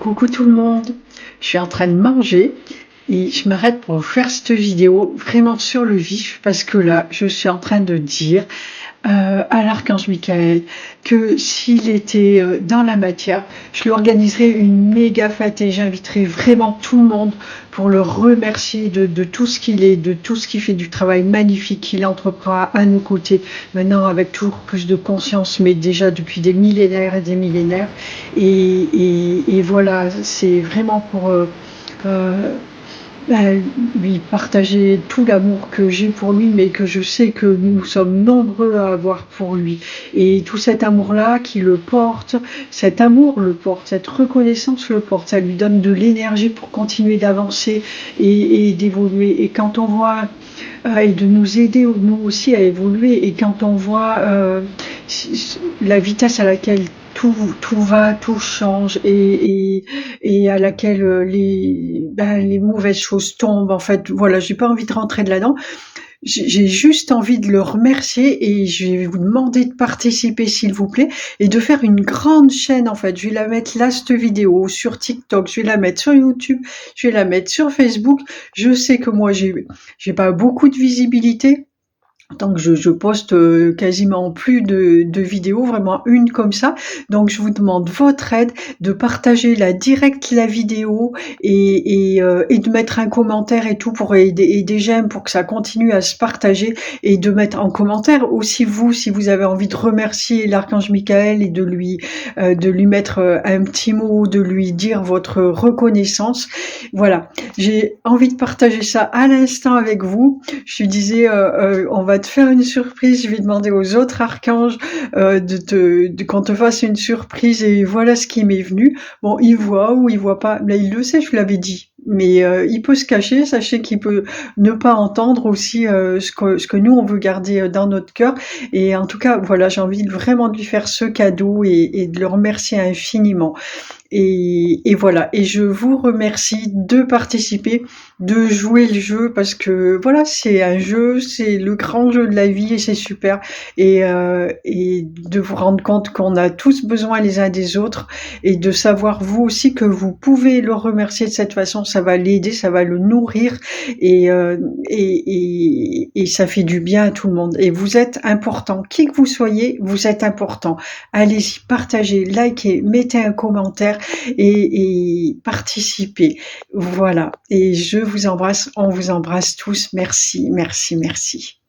Coucou tout le monde, je suis en train de manger et je m'arrête pour vous faire cette vidéo vraiment sur le vif parce que là je suis en train de dire à l'archange Michael que s'il était dans la matière, je lui organiserais une méga fête et j'inviterais vraiment tout le monde pour le remercier de tout ce qu'il est, de tout ce qu'il fait, du travail magnifique qu'il entreprend à nos côtés, maintenant avec toujours plus de conscience, mais déjà depuis des millénaires et des millénaires. Et voilà, c'est vraiment pour lui partager tout l'amour que j'ai pour lui, mais que je sais que nous sommes nombreux à avoir pour lui. Et tout cet amour-là qui le porte, cet amour le porte, cette reconnaissance le porte, ça lui donne de l'énergie pour continuer d'avancer et d'évoluer. Et quand on voit, et de nous aider nous aussi à évoluer, et quand on voit la vitesse à laquelle tout va, tout change et à laquelle les mauvaises choses tombent. En fait, voilà, j'ai pas envie de rentrer de là-dedans. J'ai juste envie de le remercier et je vais vous demander de participer s'il vous plaît et de faire une grande chaîne en fait. Je vais la mettre là, cette vidéo, sur TikTok, je vais la mettre sur YouTube, je vais la mettre sur Facebook. Je sais que moi j'ai pas beaucoup de visibilité. Donc je poste quasiment plus de vidéos, vraiment une comme ça. Donc je vous demande votre aide, de partager la vidéo et de mettre un commentaire et tout pour aider et des j'aime pour que ça continue à se partager et de mettre en commentaire aussi vous si vous avez envie de remercier l'archange Michael et de lui mettre un petit mot, de lui dire votre reconnaissance. Voilà, j'ai envie de partager ça à l'instant avec vous. Je lui disais on va te faire une surprise, je vais demander aux autres archanges qu'on te fasse une surprise et voilà ce qui m'est venu. Bon, il voit ou il voit pas, là il le sait, je l'avais dit. Mais il peut se cacher, sachez qu'il peut ne pas entendre aussi ce que nous on veut garder dans notre cœur. Et en tout cas, voilà, j'ai envie vraiment de lui faire ce cadeau et de le remercier infiniment. Et voilà, et je vous remercie de participer, de jouer le jeu parce que voilà, c'est un jeu, c'est le grand jeu de la vie et c'est super. Et de vous rendre compte qu'on a tous besoin les uns des autres et de savoir vous aussi que vous pouvez le remercier de cette façon, ça va l'aider, ça va le nourrir et ça fait du bien à tout le monde. Et vous êtes important, qui que vous soyez, vous êtes important. Allez-y, partagez, likez, mettez un commentaire et participez. Voilà. Et je vous embrasse, on vous embrasse tous. Merci, merci, merci.